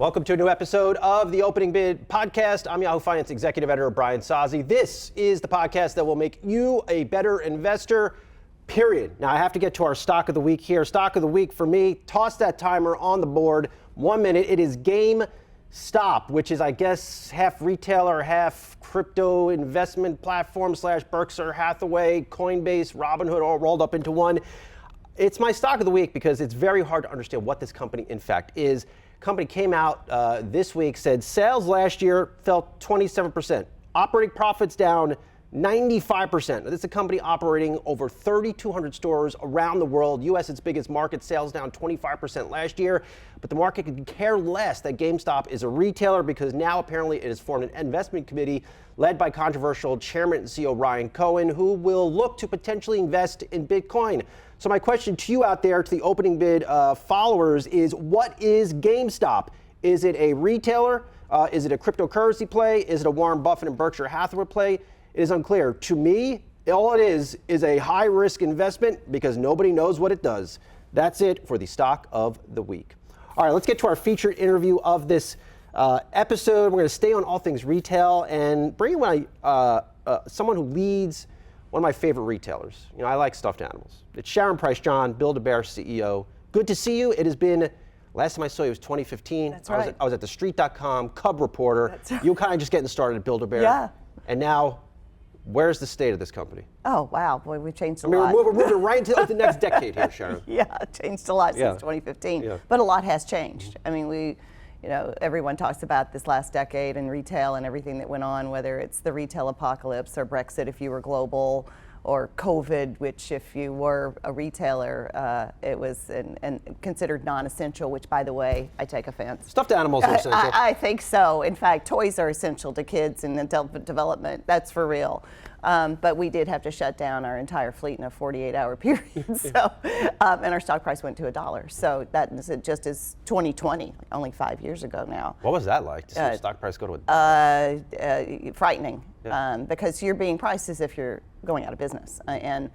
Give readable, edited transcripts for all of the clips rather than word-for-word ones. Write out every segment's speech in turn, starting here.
Welcome to a new episode of the Opening Bid podcast. I'm Yahoo Finance Executive Editor Brian Sozzi. This is the podcast that will make you a better investor, period. Now, I have to get to our stock of the week here. Stock of the week for me, toss that timer on the board. 1 minute. It is GameStop, which is, I guess, half retailer, half crypto investment platform / Berkshire Hathaway, Coinbase, Robinhood, all rolled up into one. It's my stock of the week because it's very hard to understand what this company, in fact, is. Company came out this week, said sales last year fell 27%. Operating profits down 95%. This is a company operating over 3,200 stores around the world. U.S. its biggest market, sales down 25% last year. But the market could care less that GameStop is a retailer because now apparently it has formed an investment committee led by controversial Chairman and CEO Ryan Cohen, who will look to potentially invest in Bitcoin. So my question to you out there, to the Opening Bid followers, is what is GameStop? Is it a retailer? Is it a cryptocurrency play? Is it a Warren Buffett and Berkshire Hathaway play? It is unclear. To me, all it is a high-risk investment because nobody knows what it does. That's it for the stock of the week. All right, let's get to our featured interview of this episode. We're going to stay on all things retail and bring in someone who leads one of my favorite retailers. You know, I like stuffed animals. It's Sharon Price-John, Build-A-Bear CEO. Good to see you. It has been, last time I saw you was 2015. That's right. I was at the street.com Cub reporter. That's right. You were kind of just getting started at Build-A-Bear. Yeah. And now, where's the state of this company? Oh, wow. Boy, we've changed a lot. We're moving right into the next decade here, Sharon. Yeah, changed a lot Yeah. since 2015. Yeah. But a lot has changed. I mean, everyone talks about this last decade in retail and everything that went on, whether it's the retail apocalypse or Brexit if you were global, or COVID, which if you were a retailer, it was considered non-essential, which, by the way, I take offense. Stuffed animals are essential. I think so. In fact, toys are essential to kids in development. That's for real. But we did have to shut down our entire fleet in a 48-hour period. So, and our stock price went to $1. So that is just as 2020, only 5 years ago now. What was that like to see the stock price go to $1? Frightening, Yeah. because you're being priced as if you're going out of business. And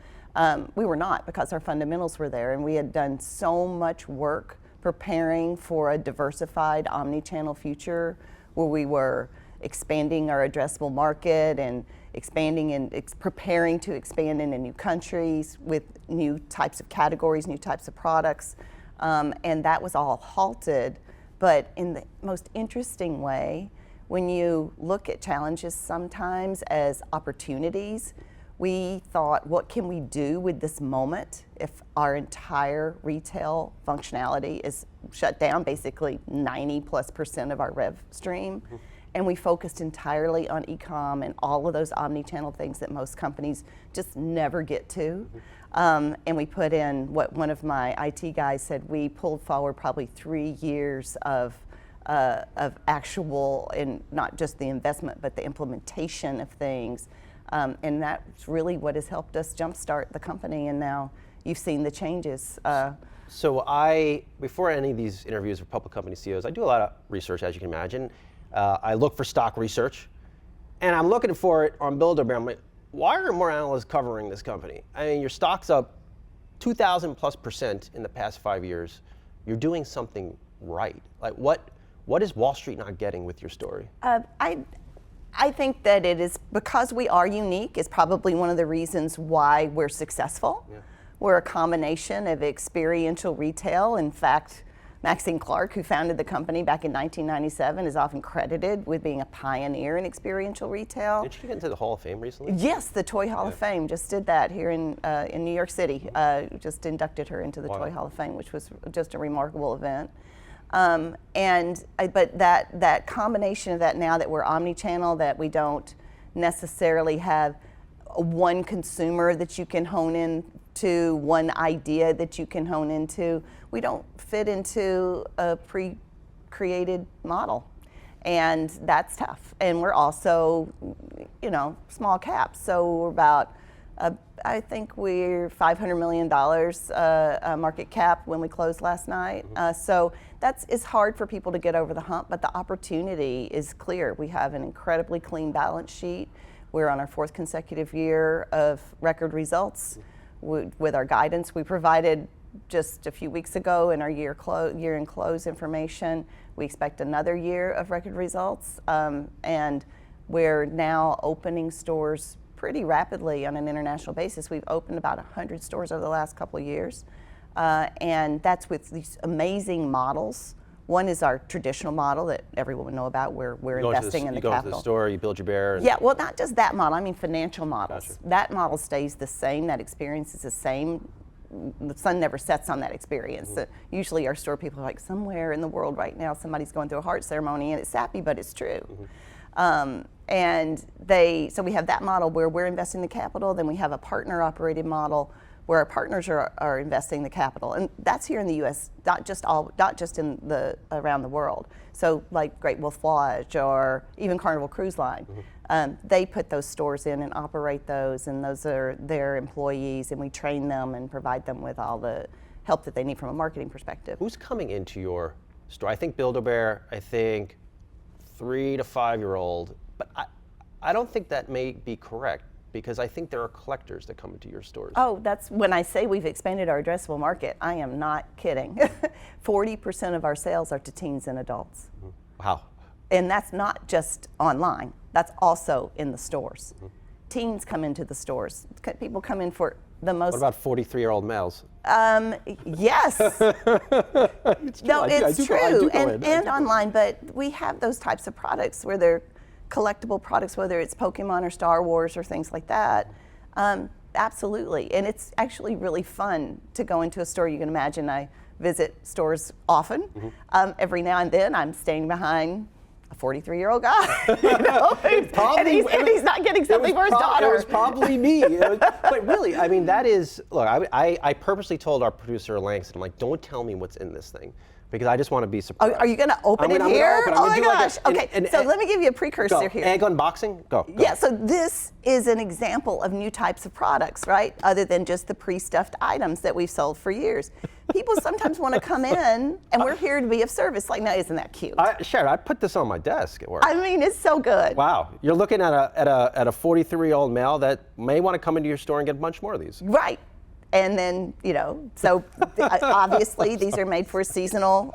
we were not, because our fundamentals were there, and we had done so much work preparing for a diversified omni-channel future where we were expanding our addressable market and expanding and preparing to expand into new countries with new types of categories, new types of products. And that was all halted. But in the most interesting way, when you look at challenges sometimes as opportunities, we thought, what can we do with this moment if our entire retail functionality is shut down, basically 90+% of our rev stream? Mm-hmm. And we focused entirely on e-com and all of those omni-channel things that most companies just never get to. Mm-hmm. And we put in what one of my IT guys said, we pulled forward probably 3 years of actual, and not just the investment, but the implementation of things. And that's really what has helped us jumpstart the company. And now you've seen the changes. So before any of these interviews with public company CEOs, I do a lot of research, as you can imagine. I look for stock research, and I'm looking for it on Build-A-Bear. I'm like, why aren't more analysts covering this company? I mean, your stock's up 2,000+% in the past 5 years. You're doing something right. Like, what is Wall Street not getting with your story? I think that it is because we are unique is probably one of the reasons why we're successful. Yeah. We're a combination of experiential retail. In fact, Maxine Clark, who founded the company back in 1997, is often credited with being a pioneer in experiential retail. Did she get into the Hall of Fame recently? Yes, the Toy Hall of Fame just did that here in New York City. Just inducted her into the Toy Hall of Fame, which was just a remarkable event. But that combination of that, now that we're omni-channel, that we don't necessarily have one consumer that you can hone in to, one idea that you can hone into. We don't fit into a pre-created model. And that's tough. And we're also, small caps. So we're about, I think we're $500 million market cap when we closed last night. So it's hard for people to get over the hump, but the opportunity is clear. We have an incredibly clean balance sheet. We're on our 4th consecutive year of record results. With our guidance we provided just a few weeks ago in our year-end close information. We expect another year of record results, and we're now opening stores pretty rapidly on an international basis. We've opened about 100 stores over the last couple of years, and that's with these amazing models. One is our traditional model that everyone would know about, where we're investing in the capital. You go to the store, you build your bear. And yeah, well, not just that model. I mean, financial models. Gotcha. That model stays the same. That experience is the same. The sun never sets on that experience. Usually our store people are like, somewhere in the world right now somebody's going through a heart ceremony, and it's sappy, but it's true. So we have that model where we're investing the capital. Then we have a partner operated model where our partners are investing the capital, and that's here in the U.S. Not just in the around the world. So like Great Wolf Lodge or even Carnival Cruise Line, they put those stores in and operate those, and those are their employees, and we train them and provide them with all the help that they need from a marketing perspective. Who's coming into your store? I think Build-A-Bear, I think 3 to 5 year old, but I don't think that may be correct, because I think there are collectors that come into your stores. Oh, that's when I say we've expanded our addressable market, I am not kidding. 40% of our sales are to teens and adults. Wow. And that's not just online, that's also in the stores. Teens come into the stores. People come in for the most. What about 43-year-old males? Yes. No, it's true, and online, but we have those types of products where they're collectible products, whether it's Pokemon or Star Wars or things like that. Absolutely, and it's actually really fun to go into a store. You can imagine I visit stores often. Every now and then I'm staying behind a 43-year-old guy, and he's not getting something for his daughter. It was probably me. But really, I mean, that is, look, I purposely told our producer, Langston, I'm like, don't tell me what's in this thing, because I just want to be surprised. Are you going to open it here? Oh my gosh. Okay, so let me give you a precursor here. Egg unboxing? Go. Yeah, so this is an example of new types of products, right? Other than just the pre-stuffed items that we've sold for years. People sometimes want to come in, and we're here to be of service. Like, now, isn't that cute? Sharon, I put this on my desk at work. I mean, it's so good. Wow, you're looking at a 43-year-old male that may want to come into your store and get a bunch more of these. Right. And then, so obviously these are made for a seasonal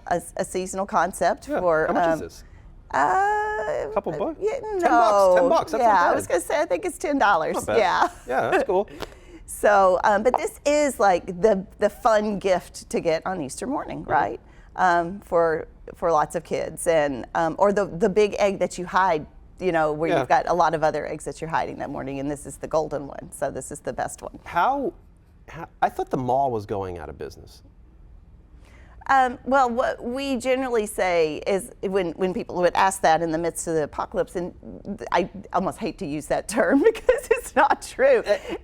concept. Yeah. For how much is this? A couple bucks? Yeah, $10. no. $10. That's yeah, not bad. I was going to say, I think it's $10. Not bad. Yeah. Yeah, that's cool. So, but this is like the fun gift to get on Easter morning, right? For lots of kids, and or the big egg that you hide, where you've got a lot of other eggs that you're hiding that morning, and this is the golden one. So this is the best one. How I thought the mall was going out of business. Well, what we generally say is when people would ask that in the midst of the apocalypse, and I almost hate to use that term because it's not true.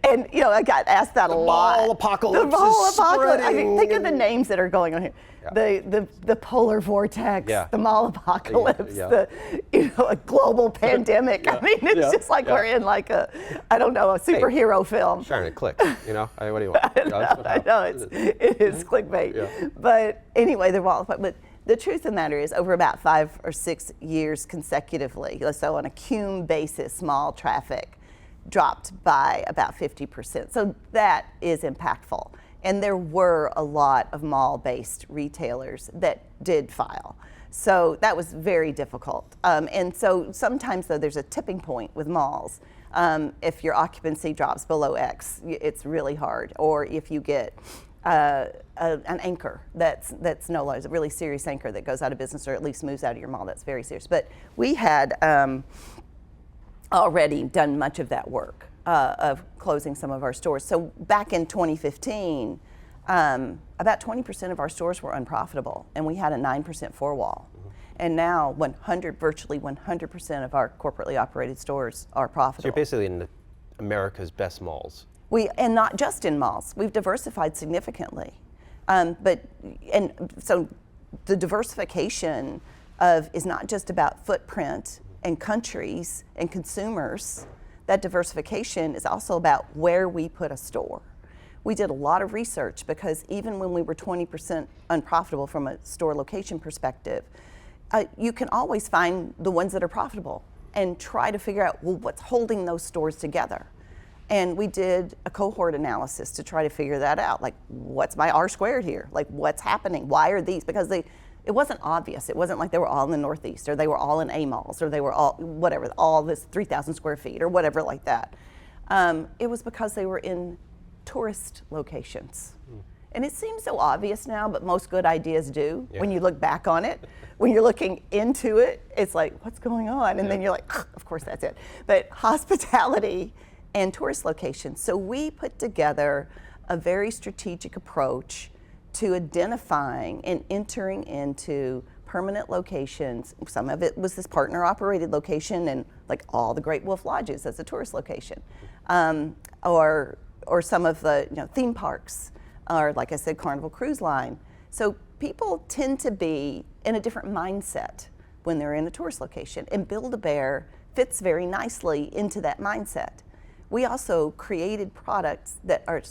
And I got asked that a lot. The mall apocalypse. The mall is apocalypse. I mean, spreading. think of the names that are going on here. Yeah. The polar vortex, the mall apocalypse, a global pandemic. Yeah. I mean, it's just like we're in like a superhero film. Sharon, click. What do you want? I know it is clickbait. Yeah. But anyway, but the truth of the matter is, over about 5 or 6 years consecutively, so on a cum basis, mall traffic dropped by about 50%. So that is impactful. And there were a lot of mall-based retailers that did file. So that was very difficult. And so sometimes, though, there's a tipping point with malls. If your occupancy drops below X, it's really hard. Or if you get an anchor that's no longer, a really serious anchor that goes out of business, or at least moves out of your mall, that's very serious. But we had already done much of that work. Of closing some of our stores. So back in 2015, about 20% of our stores were unprofitable, and we had a 9% four-wall. And now virtually 100% of our corporately operated stores are profitable. So you're basically in America's best malls. And not just in malls. We've diversified significantly. So the diversification is not just about footprint and countries and consumers. That diversification is also about where we put a store. We did a lot of research, because even when we were 20% unprofitable from a store location perspective, you can always find the ones that are profitable and try to figure out, well, what's holding those stores together. And we did a cohort analysis to try to figure that out. Like, what's my R squared here? Like, what's happening? Why are these? Because it wasn't obvious. It wasn't like they were all in the Northeast, or they were all in A malls, or they were all, whatever, all this 3,000 square feet, or whatever like that. It was because they were in tourist locations. And it seems so obvious now, but most good ideas do. When you look back on it, when you're looking into it, it's like, what's going on? And then you're like, of course that's it. But hospitality and tourist locations. So we put together a very strategic approach to identifying and entering into permanent locations. Some of it was this partner operated location, and like all the Great Wolf Lodges as a tourist location. Or some of the theme parks, or like I said, Carnival Cruise Line. So people tend to be in a different mindset when they're in a tourist location, and Build-A-Bear fits very nicely into that mindset. We also created products that are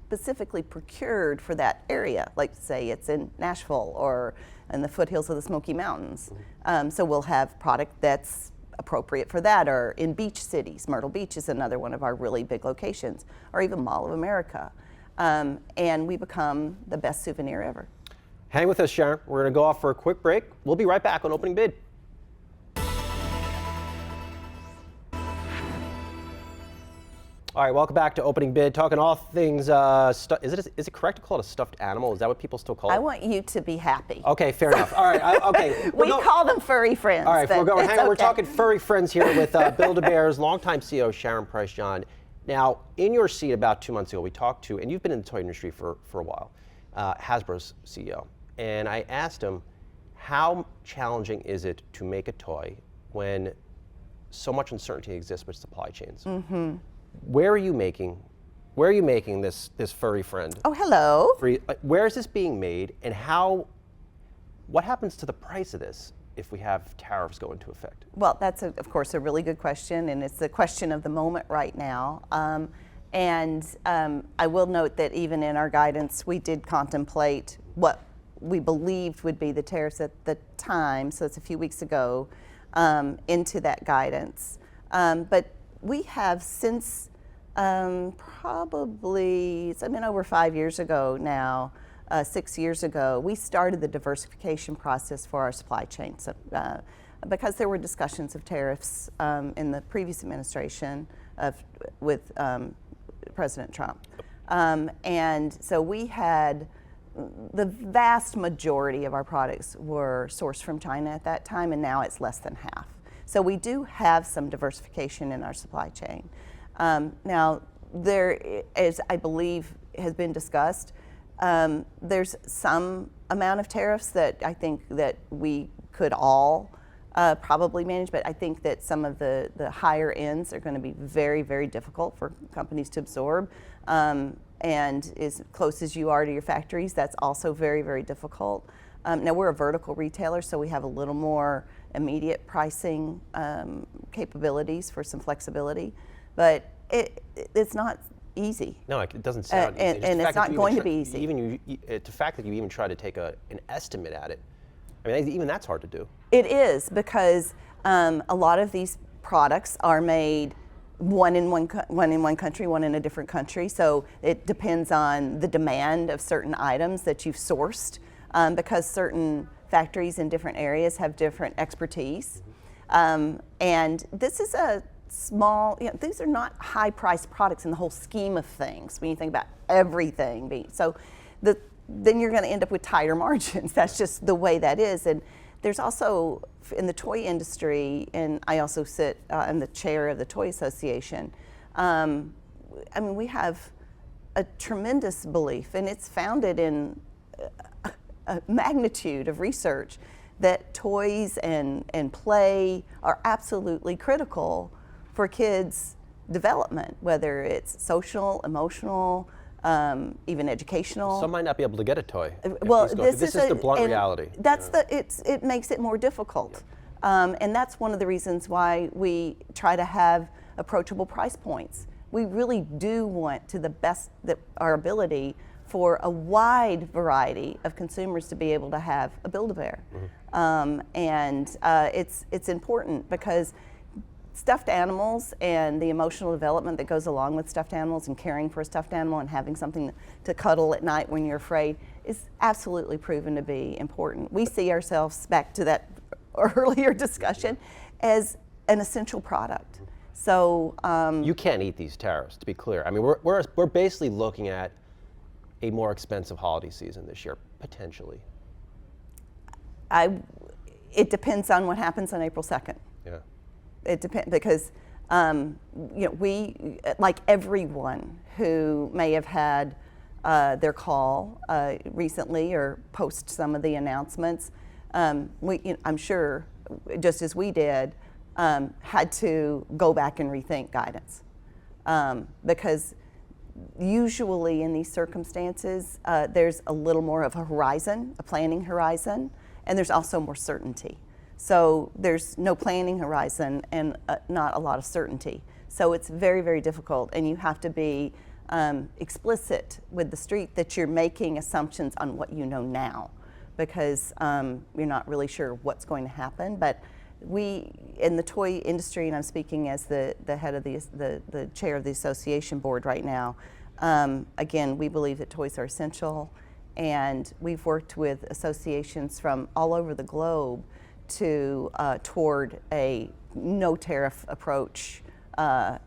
specifically procured for that area, like say it's in Nashville or in the foothills of the Smoky Mountains. So we'll have product that's appropriate for that, or in beach cities. Myrtle Beach is another one of our really big locations, or even Mall of America. And we become the best souvenir ever. Hang with us, Sharon. We're going to go off for a quick break. We'll be right back on Opening Bid. All right, welcome back to Opening Bid, talking all things, is it correct to call it a stuffed animal? Is that what people still call it? I want you to be happy. Okay, fair enough. All right, okay. We call them furry friends. All right, we're okay. talking furry friends here with Build-A-Bear's longtime CEO, Sharon Price-John. Now, in your seat about 2 months ago, we talked to, and you've been in the toy industry for a while, Hasbro's CEO. And I asked him, how challenging is it to make a toy when so much uncertainty exists with supply chains? Mm-hmm. Where are you making this furry friend? Oh, hello. Where is this being made, and what happens to the price of this if we have tariffs go into effect? Well, that's of course a really good question, and it's the question of the moment right now. I will note that even in our guidance, we did contemplate what we believed would be the tariffs at the time, so it's a few weeks ago, into that guidance. But we have since probably, it's been over 5 years ago now, 6 years ago, we started the diversification process for our supply chain. So, because there were discussions of tariffs in the previous administration with President Trump. And so we had, the vast majority of our products were sourced from China at that time, and now it's less than half. So we do have some diversification in our supply chain. Now, there, as I believe has been discussed, there's some amount of tariffs that I think that we could all probably manage, but I think that some of the higher ends are going to be very, very difficult for companies to absorb. And as close as you are to your factories, that's also very, very difficult. Now, we're a vertical retailer, so we have a little more immediate pricing capabilities for some flexibility, but it's not easy. No, it doesn't sound easy. And it's not going to be easy. Even the fact that you even try to take an estimate at it, I mean, even that's hard to do. It is, because a lot of these products are made one in one country, one in a different country. So it depends on the demand of certain items that you've sourced, because certain factories in different areas have different expertise. And this is a small, these are not high-priced products in the whole scheme of things when you think about everything. So then you're going to end up with tighter margins. That's just the way that is. And there's also, in the toy industry, and I also sit, I'm the chair of the Toy Association, I mean, we have a tremendous belief, and it's founded in a magnitude of research, that toys and play are absolutely critical for kids' development, whether it's social, emotional, even educational. Some might not be able to get a toy. Well, this is the blunt reality. That's it makes it more difficult. And that's one of the reasons why we try to have approachable price points. We really do want, to the best of our ability, for a wide variety of consumers to be able to have a Build-A-Bear. Mm-hmm. And it's important, because stuffed animals and the emotional development that goes along with stuffed animals and caring for a stuffed animal and having something to cuddle at night when you're afraid is absolutely proven to be important. We see ourselves, back to that earlier discussion, as an essential product. So you can't eat these tariffs, to be clear. I mean, we're basically looking at a more expensive holiday season this year, potentially. It depends on what happens on April 2nd. Yeah. It depends, because we, like everyone who may have had their call recently or post some of the announcements, I'm sure, just as we did, had to go back and rethink guidance. Because usually in these circumstances, there's a little more of a horizon, a planning horizon, and there's also more certainty. So there's no planning horizon and not a lot of certainty. So it's very, very difficult, and you have to be explicit with the street that you're making assumptions on what you know now, because you're not really sure what's going to happen. But we, in the toy industry, and I'm speaking as the head of the chair of the association board right now, again, we believe that toys are essential, and we've worked with associations from all over the globe to toward a no tariff approach across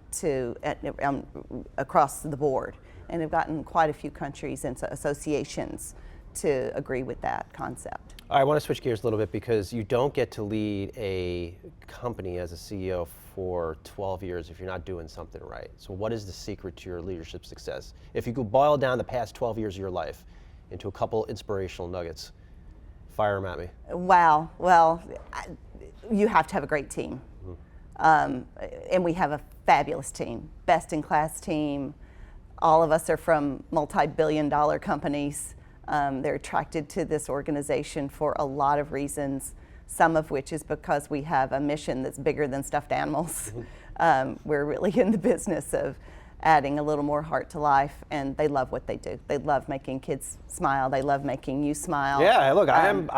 the board, and have gotten quite a few countries and associations to agree with that concept. I want to switch gears a little bit, because you don't get to lead a company as a CEO for 12 years if you're not doing something right. So what is the secret to your leadership success? If you could boil down the past 12 years of your life into a couple inspirational nuggets, fire them at me. Wow. Well, you have to have a great team. And we have a fabulous team, best-in-class team. All of us are from multi-billion-dollar companies. They're attracted to this organization for a lot of reasons, some of which is because we have a mission that's bigger than stuffed animals. We're really in the business of adding a little more heart to life, and they love what they do. They love making kids smile. They love making you smile. Yeah, look, I'm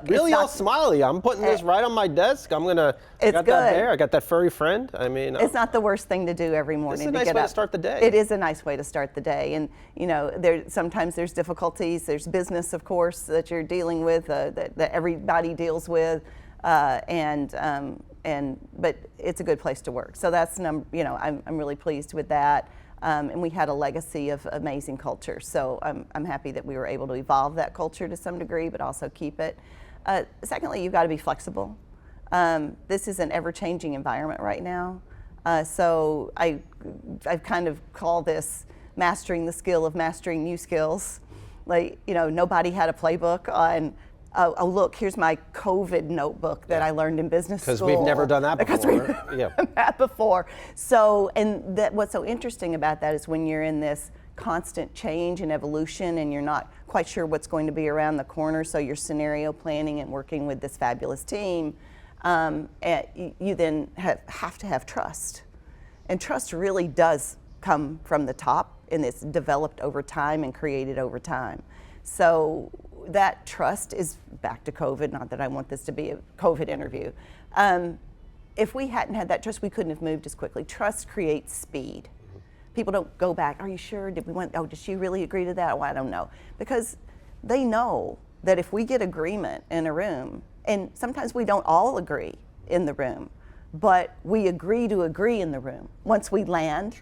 really all smiley. I'm putting this right on my desk. I got that hair. I got that furry friend. I mean, it's not the worst thing to do every morning. It's a nice way to start the day. It is a nice way to start the day, and sometimes there's difficulties. There's business, of course, that you're dealing with, that everybody deals with, but it's a good place to work. So that's I'm really pleased with that. And we had a legacy of amazing culture. So I'm happy that we were able to evolve that culture to some degree, but also keep it. Secondly, you've got to be flexible. This is an ever-changing environment right now. So I've kind of called this mastering the skill of mastering new skills. Like, nobody had a playbook on, oh, look, here's my COVID notebook that I learned in business school. Because we've never done that before. Because we've never done that before. So, and what's so interesting about that is when you're in this constant change and evolution and you're not quite sure what's going to be around the corner, so you're scenario planning and working with this fabulous team, you then have to have trust. And trust really does come from the top, and it's developed over time and created over time. So that trust is back to COVID, not that I want this to be a COVID interview. If we hadn't had that trust, we couldn't have moved as quickly. Trust creates speed. People don't go back, are you sure? Did she really agree to that? Well, I don't know. Because they know that if we get agreement in a room, and sometimes we don't all agree in the room, but we agree to agree in the room. Once we land,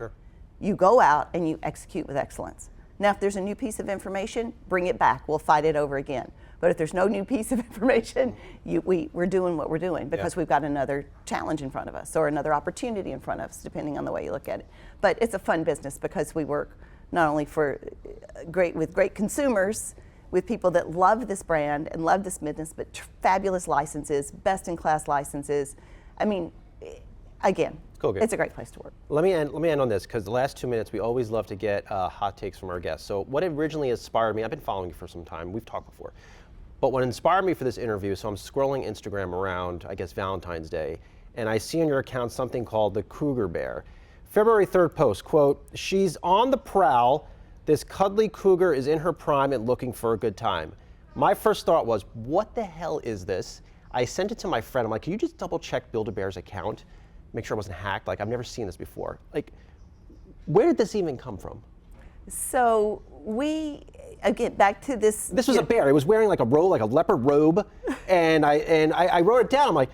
you go out and you execute with excellence. Now, if there's a new piece of information, bring it back. We'll fight it over again. But if there's no new piece of information, we're doing what we're doing because we've got another challenge in front of us or another opportunity in front of us, depending on the way you look at it. But it's a fun business because we work not only with great consumers, with people that love this brand and love this business, but fabulous licenses, best-in-class licenses. I mean, again, it's a great place to work. Let me end on this, because the last 2 minutes we always love to get hot takes from our guests. So what originally inspired me, I've been following you for some time, we've talked before, but what inspired me for this interview, so I'm scrolling Instagram around, I guess, Valentine's Day, and I see on your account something called the Cougar Bear. February 3rd post, quote, "She's on the prowl. This cuddly cougar is in her prime and looking for a good time." My first thought was, what the hell is this? I sent it to my friend. I'm like, can you just double check Build-A-Bear's account? make sure it wasn't hacked. Like, I've never seen this before. Like, where did this even come from? So we, again, back to this. This was a bear. It was wearing like a robe, like a leopard robe, and I wrote it down. I'm like,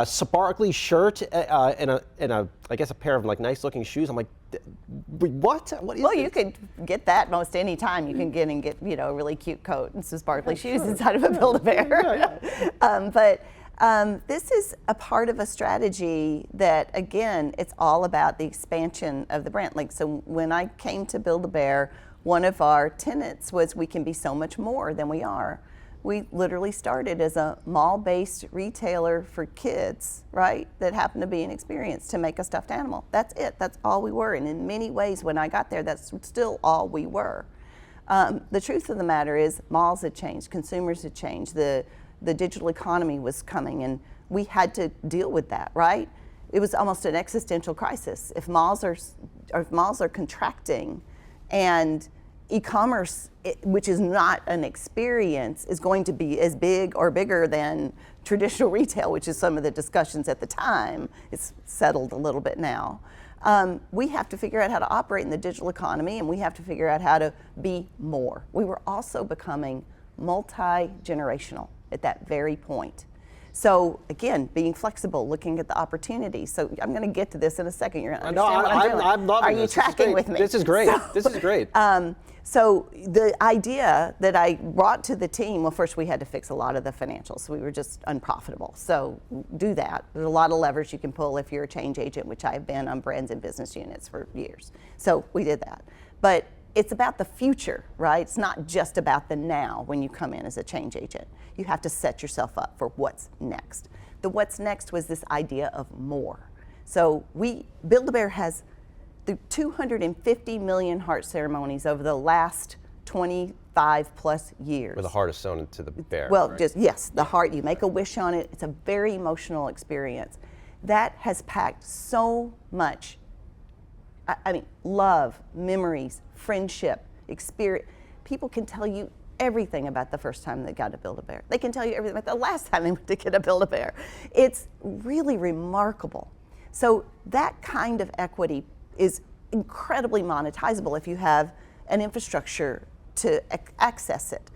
sparkly shirt and a I guess a pair of like nice looking shoes. I'm like, what? What is Well, this? you could get that most any time. You can get a really cute coat and some sparkly shoes inside of a Build-A-Bear. This is a part of a strategy that, again, it's all about the expansion of the brand. Like, so when I came to Build-A-Bear, one of our tenets was we can be so much more than we are. We literally started as a mall-based retailer for kids, right, that happened to be inexperienced to make a stuffed animal. That's it. That's all we were. And in many ways, when I got there, that's still all we were. The truth of the matter is malls had changed. Consumers had changed. The digital economy was coming, and we had to deal with that, right? It was almost an existential crisis. If malls are contracting and e-commerce, which is not an experience, is going to be as big or bigger than traditional retail, which is some of the discussions at the time. It's settled a little bit now. We have to figure out how to operate in the digital economy, and we have to figure out how to be more. We were also becoming multi-generational at that very point. So again, being flexible, looking at the opportunities. So I'm going to get to this in a second. You're going to understand what I'm doing. I'm loving this. Are you tracking with me? This is great. This is great. So the idea that I brought to the team, well, first we had to fix a lot of the financials. We were just unprofitable. So do that. There's a lot of levers you can pull if you're a change agent, which I've been on brands and business units for years. So we did that. But it's about the future, right? It's not just about the now when you come in as a change agent. You have to set yourself up for what's next. The what's next was this idea of more. So Build-A-Bear has the 250 million heart ceremonies over the last 25 plus years. Where the heart is sewn into the bear. Well, right? yes, the heart, you make a wish on it. It's a very emotional experience. That has packed so much, I mean, love, memories, friendship, experience. People can tell you everything about the first time they got to Build-A-Bear. They can tell you everything about the last time they went to get a Build-A-Bear. It's really remarkable. So that kind of equity is incredibly monetizable if you have an infrastructure to access it.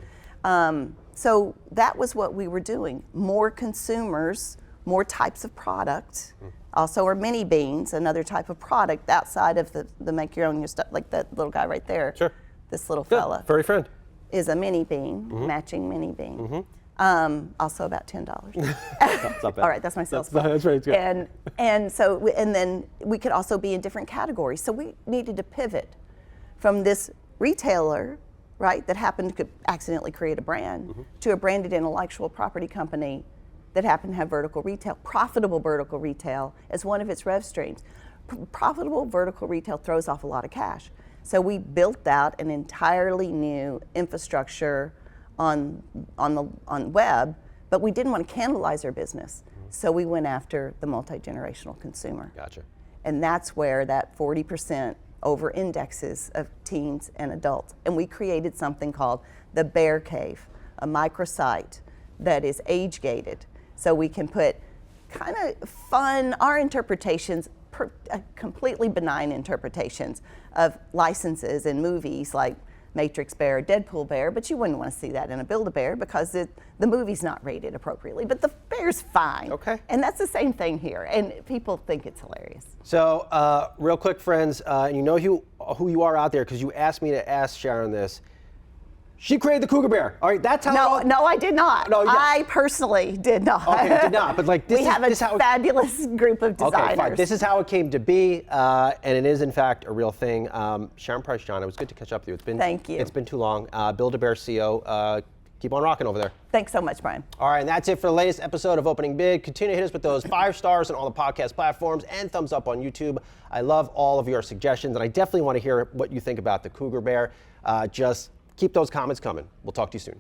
So that was what we were doing. More consumers, more types of product. Also our mini beans, another type of product outside of the make your own stuff, like that little guy right there. Sure. This little Good. fella. Furry friend. Is a mini bean, matching mini bean. Also about $10. That's not bad. All right, that's my sales. That's right. Good. And then we could also be in different categories. So we needed to pivot from this retailer, right, that happened to accidentally create a brand, to a branded intellectual property company that happened to have vertical retail, profitable vertical retail as one of its rev streams. Profitable vertical retail throws off a lot of cash. So we built out an entirely new infrastructure on web, but we didn't want to cannibalize our business. So we went after the multi-generational consumer. Gotcha. And that's where that 40% over indexes of teens and adults. And we created something called the Bear Cave, a microsite that is age gated. So we can put kind of fun, our interpretations, completely benign interpretations of licenses in movies like Matrix Bear, Deadpool Bear, but you wouldn't want to see that in a Build-A-Bear because the movie's not rated appropriately, but the bear's fine. Okay. And that's the same thing here, and people think it's hilarious. So, real quick, friends, you know who you are out there because you asked me to ask Sharon this. She created the Cougar Bear. All right, that's how. No, I did not. No, yeah. I personally did not. Okay, you did not. But like this, we have a fabulous group of designers. Okay, fine. This is how it came to be, and it is in fact a real thing. Sharon Price, John, it was good to catch up with you. It's been Thank you. It's been too long. Build-A-Bear CEO. Keep on rocking over there. Thanks so much, Brian. All right, and that's it for the latest episode of Opening Bid. Continue to hit us with those 5 stars on all the podcast platforms and thumbs up on YouTube. I love all of your suggestions, and I definitely want to hear what you think about the Cougar Bear. Just keep those comments coming. We'll talk to you soon.